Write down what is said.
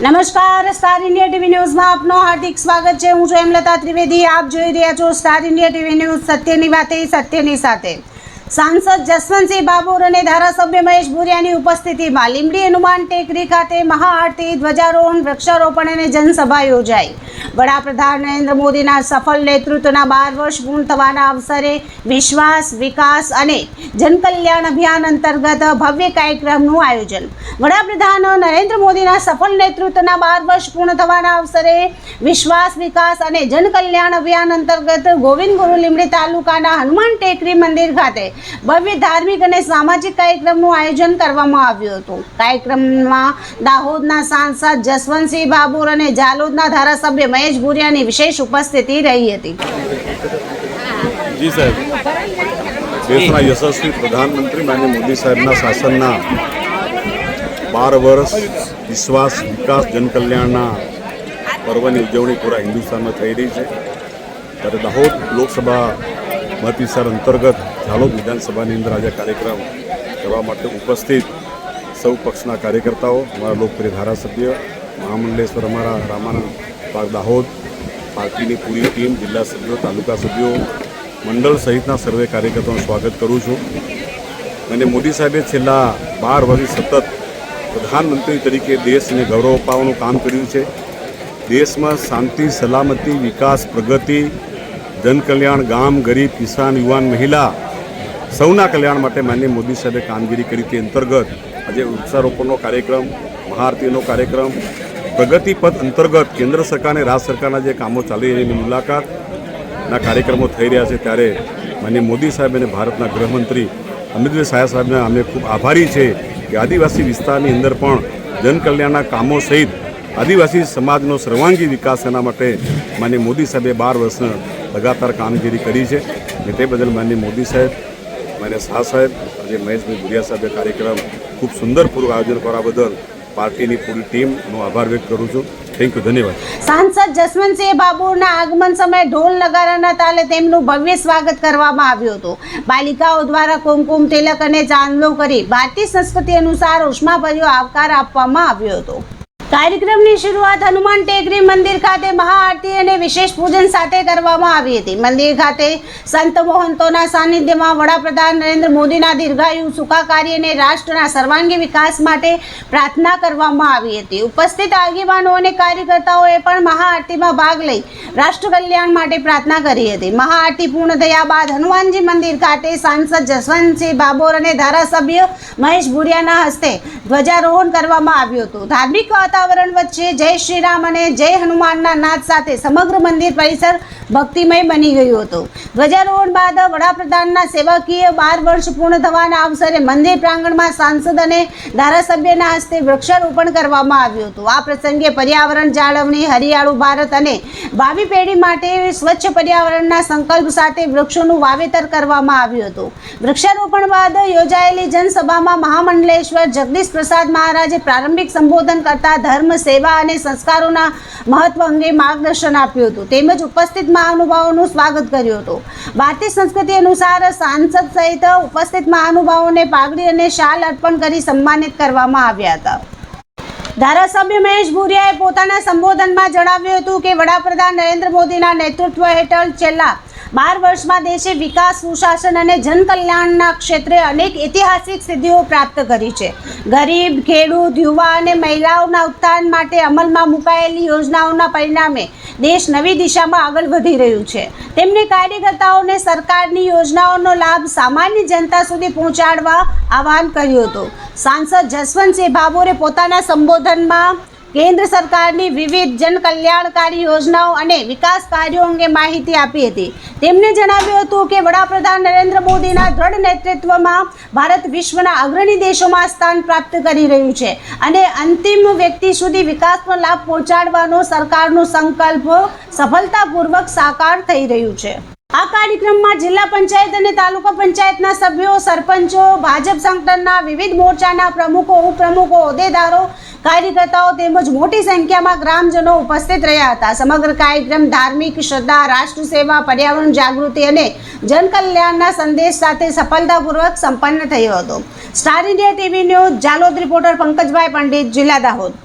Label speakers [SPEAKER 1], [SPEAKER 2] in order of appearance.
[SPEAKER 1] નમસ્કાર, star India TV ન્યૂઝમાં આપનું હાર્દિક સ્વાગત છે। હું છું હેમલતા ત્રિવેદી। આપ જોઈ રહ્યા છો સ્ટાર ઇન્ડિયા ટીવી ન્યૂઝ। સત્યની વાતે સત્યની સાથે। સાંસદ જસવંતસિંહ બાબોર અને ધારાસભ્ય મહેશ ભુરિયાની ઉપસ્થિતિમાં લીંબડી હનુમાન ટેકરી ખાતે મહાઆરતી, ધ્વજારોહણ, વૃક્ષારોપણ અને જનસભા યોજાઈ। વડાપ્રધાન નરેન્દ્ર મોદીના સફળ નેતૃત્વના 12 વર્ષ પૂર્ણ થવાના અવસરે વિશ્વાસ, વિકાસ અને જનકલ્યાણ અભિયાન અંતર્ગત ભવ્ય કાર્યક્રમનું આયોજન। વડાપ્રધાન નરેન્દ્ર મોદીના સફળ નેતૃત્વના 12 વર્ષ પૂર્ણ થવાના અવસરે વિશ્વાસ, વિકાસ અને જનકલ્યાણ અભિયાન અંતર્ગત ગોવિંદ ગુરુ લીંબડી તાલુકાના હનુમાન ટેકરી મંદિર ખાતે ભવ્ય ધાર્મિક અને સામાજિક કાર્યક્રમનું આયોજન કરવામાં આવ્યું હતું। કાર્યક્રમમાં દાહોદના સાંસદ જસવંતસિંહ બાબોર અને જાલોદના ધારાસભ્ય મહેશ ભુરિયાની વિશેષ ઉપસ્થિતિ રહી હતી।
[SPEAKER 2] જી સાહેબ, દેશના યશસ્વી પ્રધાનમંત્રી માનનીય મોદી સાહેબના શાસનના 12 વર્ષ વિશ્વાસ, વિકાસ, જનકલ્યાણના પર્વની ઉજવણી પૂરા હિન્દુસ્તાનમાં થઈ રહી છે। ત્યારે દાહોદ લોકસભા મત વિસ્તાર અંતર્ગત ઝાલોદ વિધાનસભાની અંદર આજે કાર્યક્રમ કરવા માટે ઉપસ્થિત સૌ પક્ષના કાર્યકર્તાઓ, અમારા લોકપ્રિય ધારાસભ્ય, મહામંડલેશ્વર અમારા રામાનંદ પાર્ક દાહોદ, પાર્ટીની પૂરી ટીમ, જિલ્લા સભ્યો, તાલુકા સભ્યો, મંડળ સહિતના સર્વે કાર્યકર્તાઓનું સ્વાગત કરું છું। અને મોદી સાહેબે છેલ્લા 12 વર્ષ સતત પ્રધાનમંત્રી તરીકે દેશને ગૌરવ અપાવવાનું કામ કર્યું છે। દેશમાં શાંતિ, સલામતી, વિકાસ, પ્રગતિ, જનકલ્યાણ, ગામ, ગરીબ, કિસાન, યુવાન, મહિલા સૌના કલ્યાણ માટે માનનીય મોદી સાહેબે કામગીરી કરી। તે અંતર્ગત આજે વૃક્ષારોપણનો કાર્યક્રમ, મહાઆરતીનો કાર્યક્રમ, પ્રગતિ પથ અંતર્ગત કેન્દ્ર સરકાર અને રાજ્ય સરકારના જે કામો ચાલી એની મુલાકાતના કાર્યક્રમો થઈ રહ્યા છે। ત્યારે માનનીય મોદી સાહેબ અને ભારતના ગૃહમંત્રી અમિતભાઈ શાહ સાહેબને અમે ખૂબ આભારી છે કે આદિવાસી વિસ્તારની અંદર પણ જનકલ્યાણના કામો સહિત આદિવાસી સમાજનો સર્વાંગી વિકાસ એના માટે માનનીય મોદી સાહેબે 12 વર્ષ લગાતાર કામગીરી કરી છે અને તે બદલ માનનીય મોદી સાહેબ, માન્ય શાહ સાહેબ, આજે મહેશભાઈ ભુરિયા સાહેબે કાર્યક્રમ ખૂબ સુંદર પૂરું આયોજન કરવા બદલ પાર્ટીની પૂરી ટીમનો આભાર વ્યક્ત કરું છું। થેન્ક યુ, ધન્યવાદ।
[SPEAKER 1] સાંસદ જસવંતસિંહ બાબોરના આગમન સમયે ઢોલ નગારાના તાલે તેમનું ભવ્ય સ્વાગત કરવામાં આવ્યું હતું। બાલિકાઓ દ્વારા કુમકુમ તિલક અને ચાંદલો કરી ભારતીય સંસ્કૃતિ અનુસાર ઉષ્માભર્યો આવકાર આપવામાં આવ્યો હતો। કાર્યક્રમની શરૂઆત હનુમાન ટેકરી મંદિર ખાતે મહાઆરતી અને વિશેષ પૂજન સાથે કરવામાં આવી હતી। મંદિર ખાતે સંત મહંતોના સાનિધ્યમાં વડાપ્રધાન નરેન્દ્ર મોદીના દીર્ઘાયુ, સુખાકારી અને રાષ્ટ્રના સર્વાંગી વિકાસ માટે પ્રાર્થના કરવામાં આવી હતી। ઉપસ્થિત આગેવાનો અને કાર્યકર્તાઓએ પણ મહાઆરતીમાં ભાગ લઈ રાષ્ટ્ર કલ્યાણ માટે પ્રાર્થના કરી હતી। મહાઆરતી પૂર્ણ થયા બાદ હનુમાનજી મંદિર ખાતે સાંસદ જસવંતસિંહ બાબોર અને ધારાસભ્ય મહેશ ભુરિયાના હસ્તે ધ્વજારોહણ કરવામાં આવ્યું હતું। ધાર્મિક વાતાવરણ વચ્ચે જય શ્રી રામ અને જય હનુમાનના નાદ સાથે સમગ્ર મંદિર પરિસર ભક્તિમય બની ગયું હતું। ધ્વજારોહણ બાદ વડાપ્રધાનના સેવાકીય 12 વર્ષ પૂર્ણ થવાના અવસરે મંદિર પ્રાંગણમાં સાંસદ અને ધારાસભ્યના હસ્તે વૃક્ષારોપણ કરવામાં આવ્યું હતું। આ પ્રસંગે પર્યાવરણ જાળવણી, હરિયાળુ ભારત અને ભાવિ પેઢી માટે સ્વચ્છ પર્યાવરણના સંકલ્પ સાથે વૃક્ષોનું વાવેતર કરવામાં આવ્યું હતું। વૃક્ષારોપણ બાદ યોજાયેલી જનસભામાં મહામંડલેશ્વર જગદીશ પ્રસાદ મહારાજે પ્રારંભિક સંબોધન કરતા ધર્મ, સેવા અને સંસ્કારોના મહત્વ અંગે માર્ગદર્શન આપ્યું હતું તેમજ ઉપસ્થિત મહાનુભાવોનું સ્વાગત કર્યું હતું। ભારતીય સંસ્કૃતિ અનુસાર સાંસદ સહિત ઉપસ્થિત મહાનુભાવોને પાઘડી અને શાલ અર્પણ કરી સન્માનિત કરવામાં આવ્યા હતા। ધારાસભ્ય મહેશ ભુરિયાએ પોતાના સંબોધનમાં જણાવ્યું હતું કે વડાપ્રધાન નરેન્દ્ર મોદીના નેતૃત્વ હેઠળ છેલ્લા 12 વર્ષમાં દેશે વિકાસ, સુશાસન અને જનકલ્યાણના ક્ષેત્રે અનેક ઐતિહાસિક સિદ્ધિઓ પ્રાપ્ત કરી છે। ગરીબ, ખેડૂત, યુવા અને મહિલાઓના ઉત્થાન માટે અમલમાં મુકાયેલી યોજનાઓના પરિણામે દેશ નવી દિશામાં આગળ વધી રહ્યું છે। તેમણે કાર્યકર્તાઓને સરકારની યોજનાઓનો લાભ સામાન્ય જનતા સુધી પહોંચાડવા આહ્વાન કર્યું હતું। સાંસદ જસવંતસિંહ બાબોરે પોતાના સંબોધનમાં કેન્દ્ર સરકારની વિવિધ જનકલ્યાણકારી યોજનાઓ અને વિકાસ કાર્યો અંગે માહિતી આપી હતી। તેમણે જણાવ્યું હતું કે વડાપ્રધાન નરેન્દ્ર મોદીના દ્રઢ નેતૃત્વમાં ભારત વિશ્વના અગ્રણી દેશોમાં સ્થાન પ્રાપ્ત કરી રહ્યું છે અને અંતિમ વ્યક્તિ સુધી વિકાસનો લાભ પહોંચાડવાનો સરકારનો સંકલ્પ સફળતાપૂર્વક સાકાર થઈ રહ્યું છે। આ કાર્યક્રમમાં જિલ્લા પંચાયત અને તાલુકા પંચાયતના સભ્યો, સરપંચો, ભાજપ સંગઠનના વિવિધ મોરચાના પ્રમુખો, ઉપપ્રમુખો, હોદ્દેદારો, કાર્યકર્તાઓ તેમજ મોટી સંખ્યામાં ગ્રામજનો ઉપસ્થિત રહ્યા હતા। સમગ્ર કાર્યક્રમ ધાર્મિક શ્રદ્ધા, રાષ્ટ્ર સેવા, પર્યાવરણ જાગૃતિ અને જનકલ્યાણના સંદેશ સાથે સફળતાપૂર્વક સંપન્ન થયો હતો। Star India TV news, Jhalod reporter Pankajbhai Pandit, જિલ્લા દાહોદ।